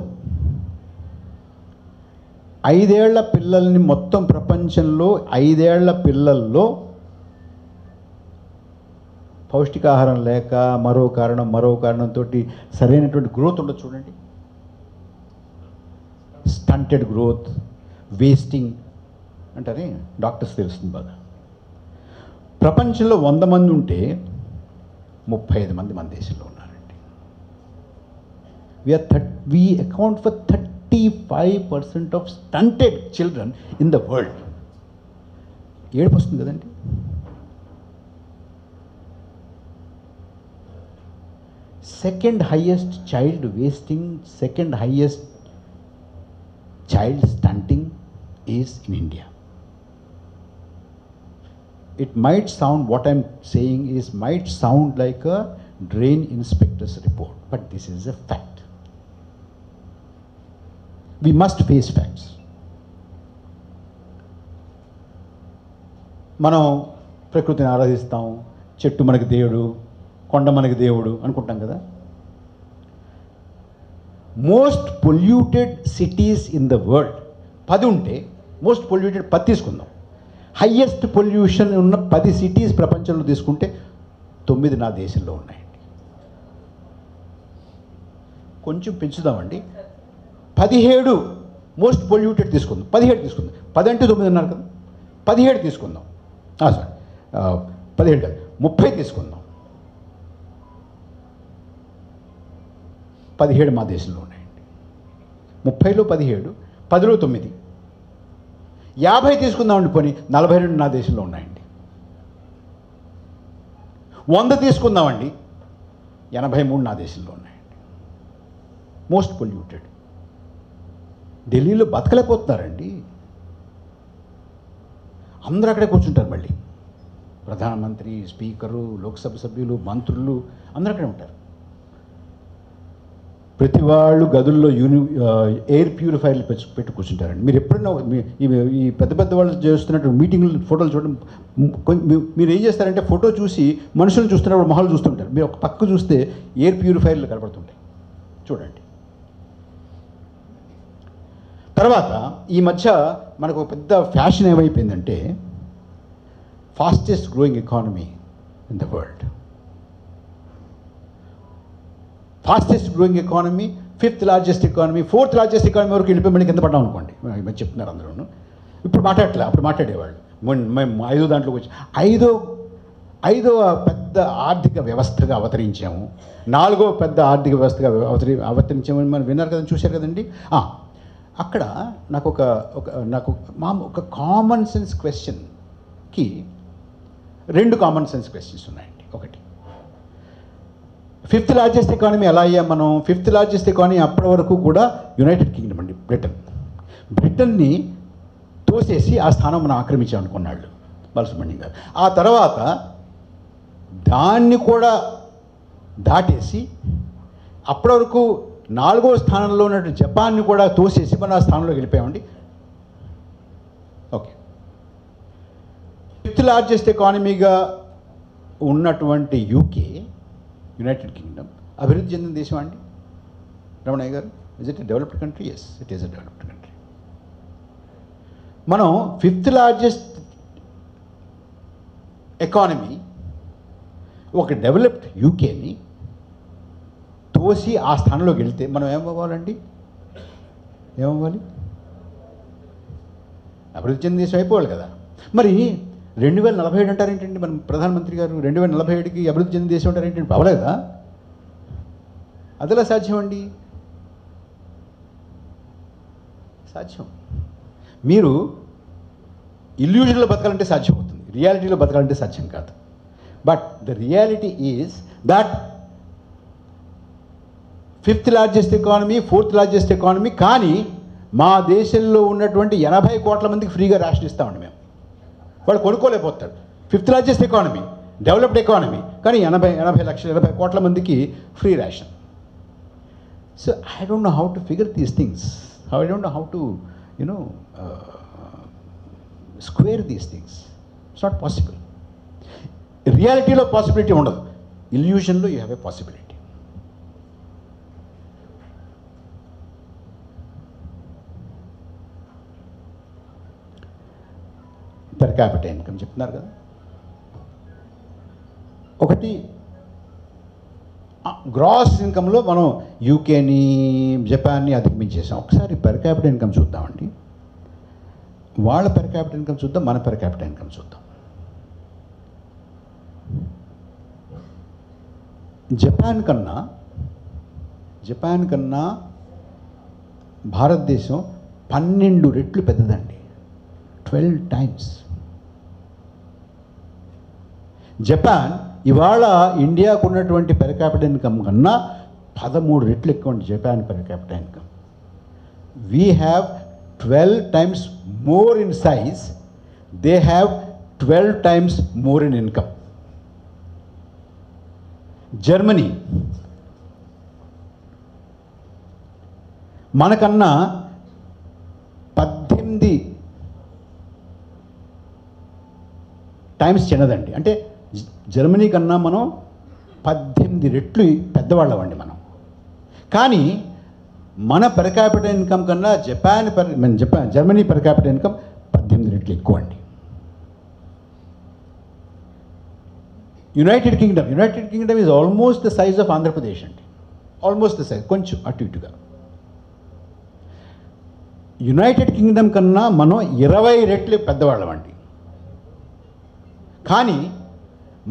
5 ఏళ్ల పిల్లల్ని మొత్తం ప్రపంచంలో 5 ఏళ్ల పిల్లల్లో పౌష్టికాహారం లేక మరో కారణంతో సరైనటువంటి గ్రోత్ ఉండదు చూడండి. స్టంటెడ్ గ్రోత్, వేస్టింగ్ అంటారే, డాక్టర్స్ తెలుస్తుంది బాగా. ప్రపంచంలో 100 మంది ఉంటే 35 మంది మన దేశంలో ఉన్నారండి. We account for 35% of stunted children in the world. ఏడుపు వస్తుంది కదండి. Second highest child wasting, second highest child stunting is in India. It might sound, what I'm saying is, might sound like a drain inspector's report, but this is a fact. We must face facts. మనం ప్రకృతిని ఆరాధిస్తాం, చెట్టు మనకి దేవుడు, కొండ మనకి దేవుడు అనుకుంటాం కదా. Most polluted cities in the world 10 ఉంటే, మోస్ట్ పొల్యూటెడ్ 10 తీసుకుందాం. హయ్యెస్ట్ పొల్యూషన్ ఉన్న 10 సిటీస్ ప్రపంచంలో తీసుకుంటే 9 నా దేశంలో ఉన్నాయండి. కొంచెం పెంచుదామండి, 17 మోస్ట్ పొల్యూటెడ్ తీసుకుందాం, 17 తీసుకుందాం. 10 అంటే 9 అన్నారు కదా, 17 తీసుకుందాం. సారీ, 17 కాదు, 30 తీసుకుందాం. 17 మా దేశంలో ఉన్నాయండి. 30లో 17, 10లో 9, 50 తీసుకుందామండి. పోనీ 42 నా దేశంలో ఉన్నాయండి. 100 తీసుకుందామండి, 83 నా దేశంలో ఉన్నాయండి. Most polluted. ఢిల్లీలో బతకలేకపోతున్నారండి, అందరూ అక్కడే కూర్చుంటారు. మళ్ళీ ప్రధానమంత్రి, స్పీకరు, లోక్సభ సభ్యులు, మంత్రులు అందరూ అక్కడే ఉంటారు. ప్రతి వాళ్ళు గదుల్లో ఎయిర్ ప్యూరిఫైర్లు పెట్టి కూర్చుంటారండి. మీరు ఎప్పుడైనా ఈ పెద్ద పెద్ద వాళ్ళు చేస్తున్నట్టు మీటింగ్లు ఫోటోలు చూడడం, మీరు ఏం చేస్తారంటే ఫోటో చూసి మనుషులు చూస్తున్నప్పుడు మొహాలు చూస్తుంటారు. మీరు ఒక పక్క చూస్తే ఎయిర్ ప్యూరిఫైర్లు కనబడుతుంటాయి చూడండి. తర్వాత ఈ మధ్య మనకు ఒక పెద్ద ఫ్యాషన్ ఏమైపోయిందంటే, fastest growing economy in the world, fastest growing economy, 5th largest economy, 4th largest economy వరకు వెళ్ళిపోయి మళ్ళీ కింద పడ్డాం అనుకోండి. మరి చెప్తున్నారు అందరూ. ఇప్పుడు మాట్లాడలే, అప్పుడు మాట్లాడేవాళ్ళు. మేము 5వ దాంట్లోకి వచ్చి 5వ పెద్ద ఆర్థిక వ్యవస్థగా అవతరించాము, 4వ పెద్ద ఆర్థిక వ్యవస్థగా అవతరించామని మనం విన్నారు కదండి, చూశారు కదండి. అక్కడ నాకు ఒక కామన్ సెన్స్ క్వశ్చన్కి 2 కామన్ సెన్స్ క్వశ్చన్స్ ఉన్నాయండి. ఒకటి, 5th లార్జెస్ట్ ఎకానమీ ఎలా అయ్యాం మనం? 5th లార్జెస్ట్ ఎకానమీ అప్పటి వరకు కూడా యునైటెడ్ కింగ్డమ్ అండి, బ్రిటన్ని తోసేసి ఆ స్థానం మనం ఆక్రమించాం అనుకున్నాళ్ళు బాలసుబ్రహ్మణ్యం గారు. ఆ తర్వాత దాన్ని కూడా దాటేసి అప్పటి వరకు 4వ స్థానంలో ఉన్నటువంటి జపాన్ని కూడా తోసేసి మనం ఆ స్థానంలోకి వెళ్ళిపోయామండి. ఓకే, 5th లార్జెస్ట్ ఎకానమీగా ఉన్నటువంటి యూకే, యునైటెడ్ కింగ్డమ్, అభివృద్ధి చెందిన దేశం అండి రమణయ్య గారు. Is it a developed country? Yes, it is a developed country. మనం 5th లార్జెస్ట్ ఎకానమీ ఒక డెవలప్డ్ యూకేని తోసి ఆ స్థానంలోకి వెళ్తే మనం ఏమవ్వాలండి? ఏమవ్వాలి? అభివృద్ధి చెందిన దేశం అయిపోవాలి కదా. మరి 2047 అంటారేంటండి మన ప్రధానమంత్రి గారు? 2047కి అభివృద్ధి చెందిన దేశం అంటారేంటండి? అవలేదా? అదెలా సాధ్యం అండి? సాధ్యం. మీరు ఇల్యూజన్లో బతకాలంటే సాధ్యం అవుతుంది, రియాలిటీలో బతకాలంటే సాధ్యం కాదు. But the reality is that 5th largest economy, 4th largest economy, కానీ మా దేశంలో ఉన్నటువంటి 80 కోట్ల మందికి ఫ్రీగా రేషన్ ఇస్తామండి మేము. వాడు కొనుక్కోలేకపోతాడు. 5th largest economy, developed economy, కానీ 80 కోట్ల మందికి free ration. So I don't know how to figure these things. I don't know how to, square these things. It's not possible. రియాలిటీలో పాసిబిలిటీ ఉండదు, ఇల్యూషన్లో you have a possibility. Per capital income చెప్తున్నారు కదా. ఒకటి గ్రాస్ ఇన్కంలో మనం యూకేని, జపాన్ని అధిగమించేసాం. ఒకసారి పర్ క్యాపిటల్ ఇన్కమ్ చూద్దామండి. వాళ్ళ పర్ క్యాపిటల్ ఇన్కమ్ చూద్దాం, మన పర్ క్యాపిటల్ ఇన్కమ్ చూద్దాం. జపాన్ కన్నా భారతదేశం 12 రెట్లు పెద్దదండి. 12 times. జపాన్ ఇవాళ ఇండియాకు ఉన్నటువంటి పర్ క్యాపిటల్ ఇన్కమ్ కన్నా 13 రెట్లు ఎక్కువ అండి Japan per capital income. We have 12 times more in size, they have 12 times more in income. Germany మనకన్నా 18 times చిన్నదండి. అంటే జర్మనీ కన్నా మనం 18 రెట్లు పెద్దవాళ్ళమండి మనం. కానీ మన పర్ క్యాపిటల్ ఇన్కమ్ కన్నా జర్మనీ పర్ క్యాపిటల్ ఇన్కమ్ 18 రెట్లు ఎక్కువ అండి. United Kingdom is almost the size of Andhra Pradesh అండి. ఆల్మోస్ట్ ద సైజ్, కొంచెం అటు ఇటుగా. యునైటెడ్ కింగ్డమ్ కన్నా మనం 20 రెట్లు పెద్దవాళ్ళం అండి. కానీ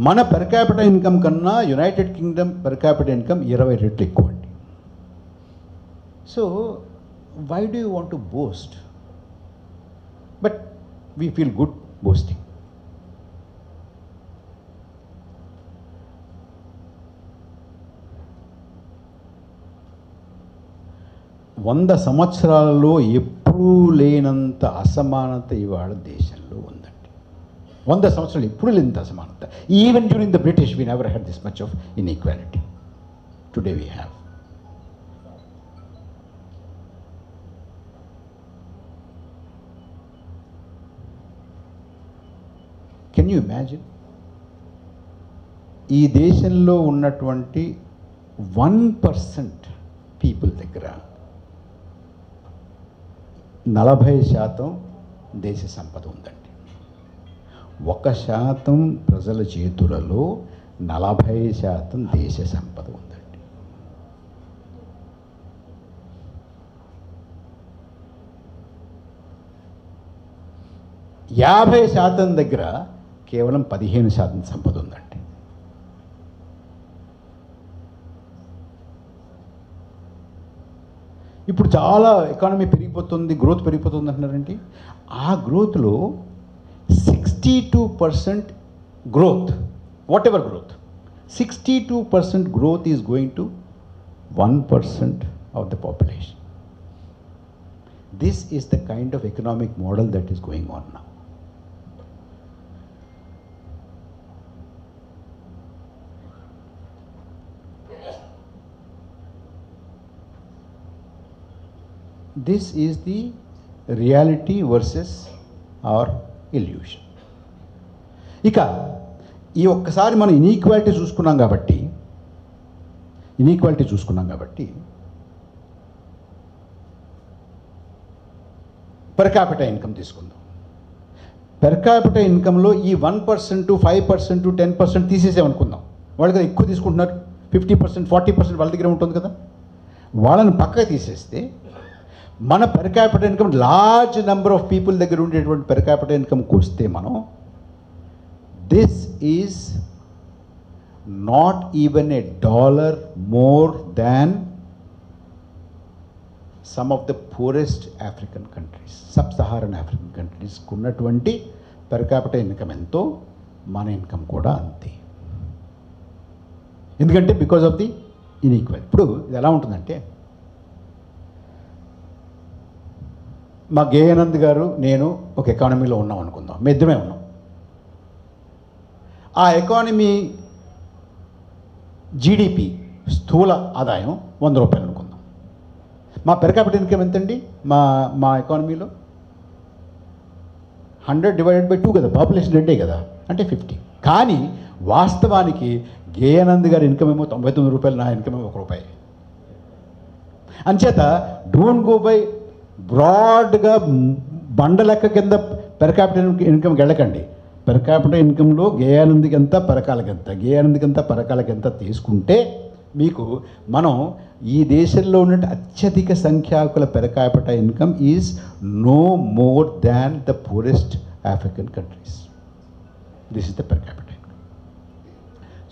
మన పర్ క్యాపిటల్ ఇన్కమ్ కన్నా United Kingdom per capital income 20 రెట్లు ఎక్కువ అండి. So why do you want to boast? But we feel good boasting. వంద సంవత్సరాలలో ఎప్పుడూ లేనంత అసమానత ఇవాళ దేశంలో ఉందండి. 100 సంవత్సరాలు ఎప్పుడు లేనంత అసమానత. Even during the British we never had this much of inequality. Today we have. Can you imagine? ఈ దేశంలో ఉన్నటువంటి 1% పీపుల్ దగ్గర 40% దేశ సంపద ఉందండి. 1% ప్రజల చేతులలో 40% దేశ సంపద ఉందండి. యాభై శాతం దగ్గర కేవలం 15% సంపద ఉందండి. ఇప్పుడు చాలా ఎకానమీ పెరిగిపోతుంది, గ్రోత్ పెరిగిపోతుంది అంటున్నారండి. ఆ గ్రోత్లో 62% growth, whatever growth, 62% growth is going to 1% of the population. This is the kind of economic model that is going on now. This is the reality versus our illusion. ఇక ఈ ఒక్కసారి మనం ఇన్ఈక్వాలిటీ చూసుకున్నాం కాబట్టి పర్ క్యాపిటల్ ఇన్కమ్ తీసుకుందాం. పర్ క్యాపిటల్ ఇన్కంలో ఈ 1%, 5%, 10% తీసేసామనుకుందాం. వాళ్ళు కదా ఎక్కువ తీసుకుంటున్నారు, 50%, 40% వాళ్ళ దగ్గర ఉంటుంది కదా. వాళ్ళని పక్కకు తీసేస్తే మన per capital income large number of people దగ్గర ఉండేటువంటి పెర్ క్యాపిటల్ ఇన్కమ్కి వస్తే మనం this is not even a dollar more than some of the poorest African countries, sub Saharan African కంట్రీస్కి ఉన్నటువంటి పెర్ క్యాపిటల్ ఇన్కమ్ ఎంతో మన ఇన్కమ్ కూడా అంతే. ఎందుకంటే బికాజ్ ఆఫ్ ది ఇన్ఈక్వల్. ఇప్పుడు ఇది ఎలా ఉంటుందంటే, మా గేయానంద్ గారు నేను ఒక ఎకానమీలో ఉన్నాం అనుకుందాం, మీ ఇద్దరమే ఉన్నాం. ఆ ఎకానమీ జీడిపి స్థూల ఆదాయం 100 రూపాయలు అనుకుందాం. మా పెర్ క్యాపిటల్ ఇన్కమ్ ఎంతండి మా ఎకానమీలో? 100/2 కదా, పాపులేషన్ 2 కదా, అంటే 50. కానీ వాస్తవానికి గేయానంద్ గారి ఇన్కమ్ ఏమో 99 రూపాయలు, నా ఇన్కమ్ ఏమో 1 రూపాయి. అంచేత డోంట్ గో బై బ్రాడ్గా బండ లెక్క కింద పెర్ క్యాపిటల్ ఇన్కమ్కి వెళ్ళకండి. పెర్ క్యాపిటల్ ఇన్కంలో గేయానంద్కి ఎంత, పరకాలకి ఎంత, గేయానంద్కి ఎంత, పరకాలకి ఎంత తీసుకుంటే మీకు మనం ఈ దేశంలో ఉన్న అత్యధిక సంఖ్యాకుల per capital income is no more than the poorest African countries. This is the per capital income.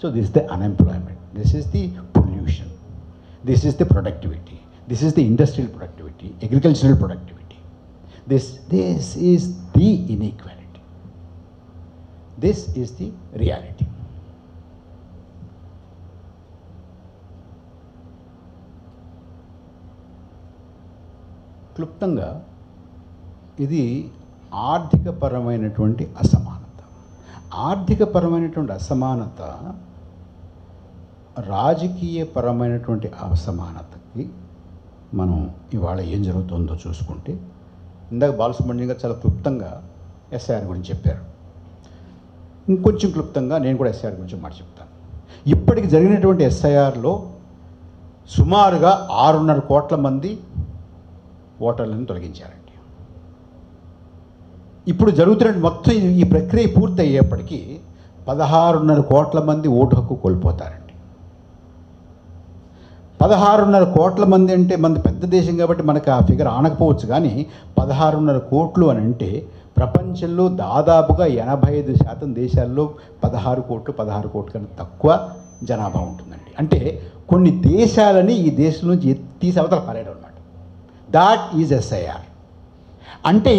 So this is the unemployment, this is the pollution, this is the productivity, this is the industrial productivity, agricultural productivity. This is the inequality, this is the reality. క్లుప్తంగా ఇది ఆర్థికపరమైనటువంటి అసమానత. ఆర్థికపరమైనటువంటి అసమానత రాజకీయపరమైనటువంటి అసమానతకి మనం ఇవాళ ఏం జరుగుతుందో చూసుకుంటే, ఇందాక బాలసుబ్రహ్మణ్యం గారు చాలా క్లుప్తంగా ఎస్ఐఆర్ గురించి చెప్పారు. ఇంకొంచెం క్లుప్తంగా నేను కూడా ఎస్ఐఆర్ గురించి మాట చెప్తాను. ఇప్పటికి జరిగినటువంటి ఎస్ఐఆర్లో సుమారుగా 6.5 కోట్ల మంది ఓటర్లను తొలగించారండి. ఇప్పుడు జరుగుతున్న మొత్తం ఈ ప్రక్రియ పూర్తి అయ్యేప్పటికీ 16.5 కోట్ల మంది ఓటు హక్కు కోల్పోతారండి. 16.5 కోట్ల మంది అంటే మనది పెద్ద దేశం కాబట్టి మనకు ఆ ఫిగర్ ఆనకపోవచ్చు, కానీ 16.5 కోట్లు అని అంటే ప్రపంచంలో దాదాపుగా 85% దేశాల్లో 16 కోట్ల కన్నా తక్కువ జనాభా ఉంటుందండి. అంటే కొన్ని దేశాలని ఈ దేశం నుంచి తీసి అవతల పారేయడం అనమాట. That is SIR. అంటే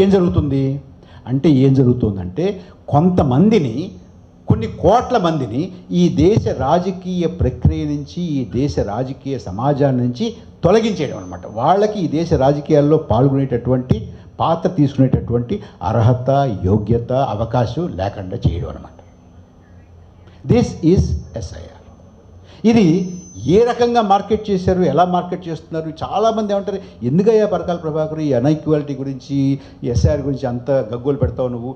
ఏం జరుగుతుందంటే కొంతమందిని, కొన్ని కోట్ల మందిని ఈ దేశ రాజకీయ ప్రక్రియ నుంచి, ఈ దేశ రాజకీయ సమాజాన్ని నుంచి తొలగించేయడం అనమాట. వాళ్ళకి ఈ దేశ రాజకీయాల్లో పాల్గొనేటటువంటి, పాత్ర తీసుకునేటటువంటి అర్హత, యోగ్యత, అవకాశం లేకుండా చేయడం అనమాట. This is SIR. ఇది ఏ రకంగా మార్కెట్ చేశారు, ఎలా మార్కెట్ చేస్తున్నారు? చాలామంది ఏమంటారు, ఎందుకయ్యా పరకాల ప్రభాకర్ ఈ అన్ఈక్వాలిటీ గురించి, ఎస్ఐఆర్ గురించి అంత గగ్గోలు పెడతావు నువ్వు?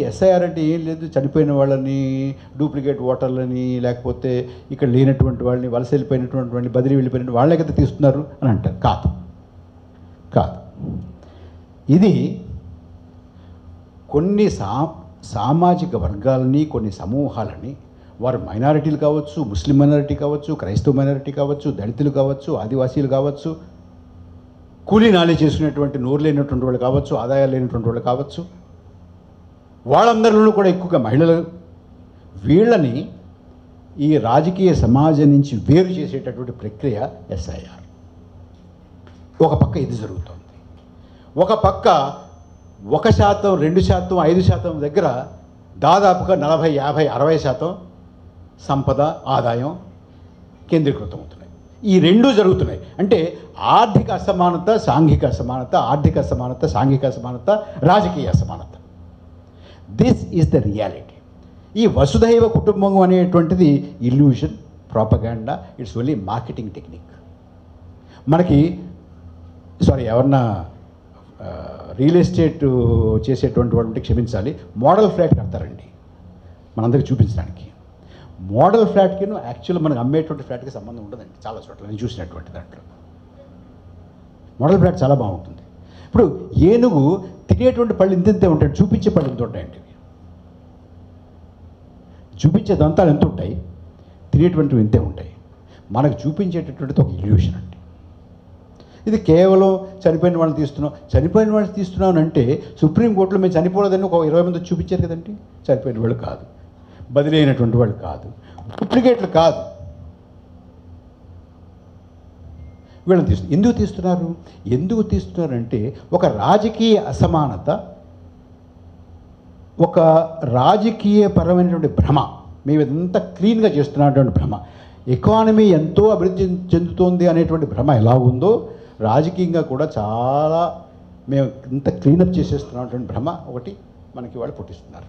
ఎస్ఐఆర్ అంటే ఏం లేదు, చనిపోయిన వాళ్ళని, డూప్లికేట్ ఓటర్లని, లేకపోతే ఇక్కడ లేనటువంటి వాళ్ళని, వలస వెళ్ళిపోయినటువంటి వాళ్ళని, బదిలీ వెళ్ళిపోయిన వాళ్ళే కదా తీస్తున్నారు అని అంటారు. కాదు. ఇది కొన్ని సామాజిక వర్గాలని, కొన్ని సమూహాలని, వారు మైనారిటీలు కావచ్చు, ముస్లిం మైనారిటీ కావచ్చు, క్రైస్తవ మైనారిటీ కావచ్చు, దళితులు కావచ్చు, ఆదివాసీలు కావచ్చు, కూలీ నాలి చేసుకునేటువంటి నోరు లేనటువంటి వాళ్ళు కావచ్చు, ఆదాయాలు లేనటువంటి వాళ్ళు కావచ్చు, వాళ్ళందరిలో కూడా ఎక్కువగా మహిళలు, వీళ్ళని ఈ రాజకీయ సమాజం నుంచి వేరు చేసేటటువంటి ప్రక్రియ ఎస్ఐఆర్. ఒక పక్క ఇది జరుగుతుంది. ఒక పక్క 1%, 2%, 5% దగ్గర దాదాపుగా 40, 50, 60% సంపద, ఆదాయం కేంద్రీకృతం అవుతున్నాయి. ఈ రెండూ జరుగుతున్నాయి. అంటే ఆర్థిక అసమానత, సాంఘిక అసమానత, ఆర్థిక అసమానత, సాంఘిక అసమానత, రాజకీయ అసమానత. This is the reality. ఈ వసుధైవ కుటుంబం అనేటువంటిది illusion, propaganda, it's only marketing technique. మనకి ఎవరన్నా రియల్ ఎస్టేట్ చేసేటువంటి వాళ్ళు క్షమించాలి, మోడల్ ఫ్లాట్ కడతారండి మనందరికి చూపించడానికి. మోడల్ ఫ్లాట్కి యాక్చువల్ మనకు అమ్మేటువంటి ఫ్లాట్కి సంబంధం ఉండదండి. చాలా చోట్ల నేను చూసినటువంటి దాంట్లో మోడల్ ఫ్లాట్ చాలా బాగుంటుంది. ఇప్పుడు ఏనుగు తినేటువంటి పళ్ళు ఇంతే ఉంటాయి, చూపించే పళ్ళు ఎంత ఉంటాయండి? చూపించే దంతాలు ఎంత ఉంటాయి, తినేటువంటివి ఇంతే ఉంటాయి. మనకు చూపించేటటువంటిది ఒక ఇల్యూషన్ అండి. ఇది కేవలం చనిపోయిన వాళ్ళని తీస్తున్నాం. చనిపోయిన వాళ్ళని తీస్తున్నాం అంటే సుప్రీంకోర్టులో మేము చనిపోలేదని ఒక 20 మంది చూపించారు కదండి. చనిపోయిన వాళ్ళు కాదు, బదిలీ అయినటువంటి వాళ్ళు కాదు, డూప్లికేట్లు కాదు. వీళ్ళని తీస్తున్నారు. ఎందుకు తీస్తున్నారంటే ఒక రాజకీయ అసమానత, ఒక రాజకీయ పరమైనటువంటి భ్రమ, మేము ఇదంతా క్లీన్గా చేస్తున్నటువంటి భ్రమ, ఎకానమీ ఎంతో అభివృద్ధి చెందుతోంది అనేటువంటి భ్రమ ఎలా ఉందో రాజకీయంగా కూడా చాలా మేము ఇంత క్లీనప్ చేసేస్తున్నటువంటి భ్రమ ఒకటి మనకి వాళ్ళు పుట్టిస్తున్నారు.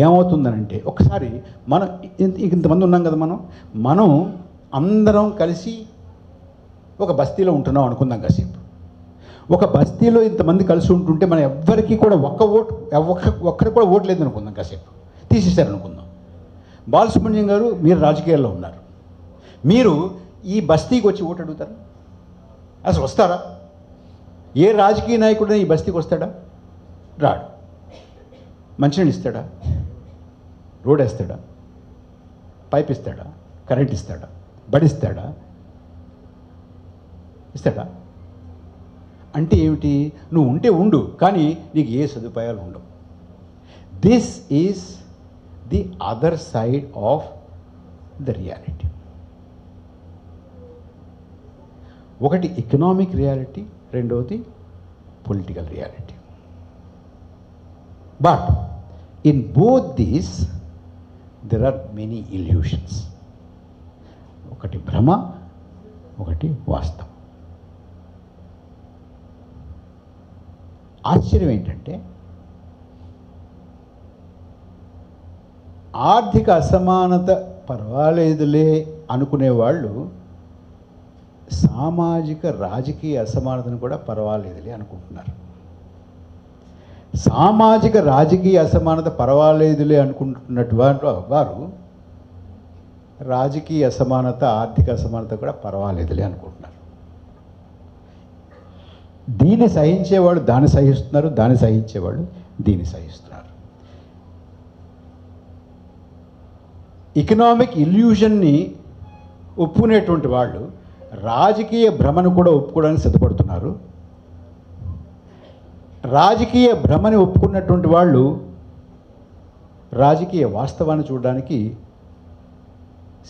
ఏమవుతుందనంటే ఒకసారి మనం ఇంతమంది ఉన్నాం కదా, మనం అందరం కలిసి ఒక బస్తీలో ఉంటున్నాం అనుకుందాం కాసేపు. ఒక బస్తీలో ఇంతమంది కలిసి ఉంటుంటే మనం ఎవ్వరికీ కూడా ఒక్కరికి కూడా ఓటు లేదు అనుకుందాం కాసేపు, తీసేశారు అనుకుందాం. బాలసుబ్రహ్మణ్యం గారు, మీరు రాజకీయాల్లో ఉన్నారు, మీరు ఈ బస్తీకి వచ్చి ఓటు అడుగుతారా? అసలు వస్తారా? ఏ రాజకీయ నాయకుడు ఈ బస్తీకి వస్తాడా? రాడు. మంచినీళ్ళు ఇస్తాడా? రోడ్ వేస్తాడా? పైప్ ఇస్తాడా? కరెంట్ ఇస్తాడా? బడిస్తాడా? ఇస్తాడా? అంటే ఏమిటి? నువ్వు ఉంటే ఉండు, కానీ నీకు ఏ సదుపాయాలు ఉండవు. This is the other side of the reality. ఒకటి ఎకనామిక్ రియాలిటీ, రెండవది political reality. But in both these there are many illusions. ఒకటి భ్రమ, ఒకటి వాస్తవం. ఆశ్చర్యం ఏంటంటే ఆర్థిక అసమానత పర్వాలేదులే అనుకునేవాళ్ళు సామాజిక రాజకీయ అసమానతను కూడా పర్వాలేదులే అనుకుంటున్నారు. సామాజిక రాజకీయ అసమానత పర్వాలేదులే అనుకుంటున్నటువంటి వారు రాజకీయ అసమానత, ఆర్థిక అసమానత కూడా పర్వాలేదులే అనుకుంటున్నారు. దీన్ని సహించేవాళ్ళు దాన్ని సహిస్తున్నారు, దాన్ని సహించేవాళ్ళు దీన్ని సహిస్తున్నారు. ఎకనామిక్ ఇల్యూషన్ని ఒప్పుకునేటువంటి వాళ్ళు రాజకీయ భ్రమను కూడా ఒప్పుకోవడానికి సిద్ధపడుతున్నారు. రాజకీయ భ్రమని ఒప్పుకున్నటువంటి వాళ్ళు రాజకీయ వాస్తవాన్ని చూడడానికి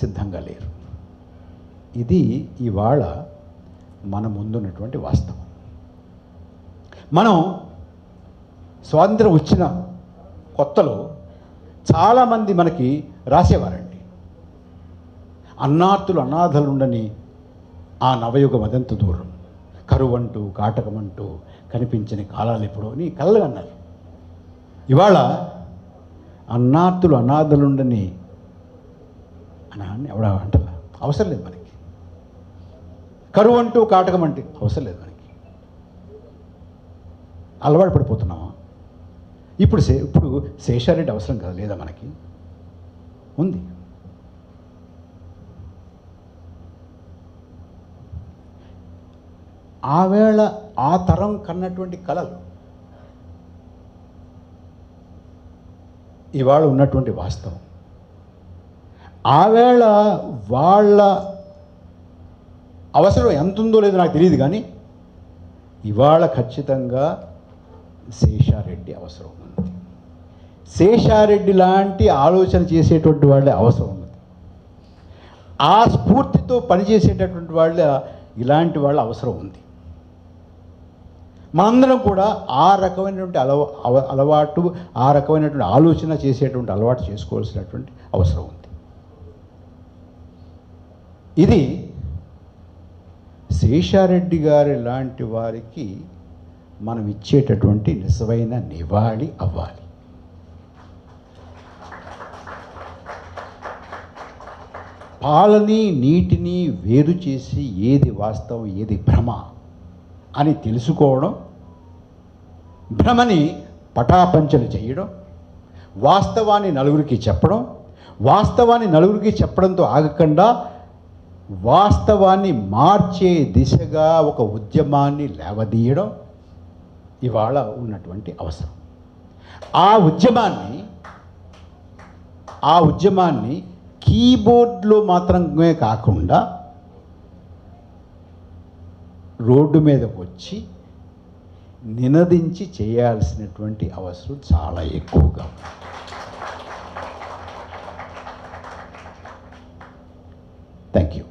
సిద్ధంగా లేరు. ఇది ఇవాళ మన ముందున్నటువంటి వాస్తవం. మనం స్వాతంత్రం వచ్చిన కొత్తలో చాలామంది మనకి రాసేవారండి, అన్నార్తులు అనాథలుండని ఆ నవయుగం అదంత దూరం, కరువంటూ కాటకమంటూ కనిపించని కాలాలు ఎప్పుడో అని కలలు అన్నారు. ఇవాళ అన్నార్తులు అనాథలుండని అని ఎవడ అంటారా? అవసరం లేదు మనకి. కరువంటూ కాటకమంటే అవసరం లేదు మనకి. అలవాటు పడిపోతున్నామా? ఇప్పుడు శేషారెడ్డి అవసరం కదా, లేదా మనకి? ఉంది. ఆవేళ ఆ తరం కన్నటువంటి కళలు ఇవాళ ఉన్నటువంటి వాస్తవం. ఆవేళ వాళ్ళ అవసరం ఎంత ఉందో లేదో నాకు తెలియదు, కానీ ఇవాళ ఖచ్చితంగా శేషారెడ్డి అవసరం ఉంది. శేషారెడ్డి లాంటి ఆలోచన చేసేటువంటి వాళ్ళే అవసరం ఉంది. ఆ స్ఫూర్తితో పనిచేసేటటువంటి వాళ్ళ ఇలాంటి వాళ్ళ అవసరం ఉంది. మనందరం కూడా ఆ రకమైనటువంటి అలవాటు, ఆ రకమైనటువంటి ఆలోచన చేసేటువంటి అలవాటు చేసుకోవాల్సినటువంటి అవసరం ఉంది. ఇది శేషారెడ్డి గారి లాంటి వారికి మనం ఇచ్చేటటువంటి నిజమైన నివాళి అవ్వాలి. పాలని నీటిని వేరు చేసి ఏది వాస్తవం ఏది భ్రమ అని తెలుసుకోవడం, భ్రమని పటాపంచలు చేయడం, వాస్తవాన్ని నలుగురికి చెప్పడం, వాస్తవాన్ని నలుగురికి చెప్పడంతో ఆగకుండా వాస్తవాన్ని మార్చే దిశగా ఒక ఉద్యమాన్ని లేవదీయడం ఇవాళ ఉన్నటువంటి అవసరం. ఆ ఉద్యమాన్ని కీబోర్డ్లో మాత్రమే కాకుండా రోడ్డు మీదకు వచ్చి నినదించి చేయాల్సినటువంటి అవసరం చాలా ఎక్కువగా ఉంది. Thank you.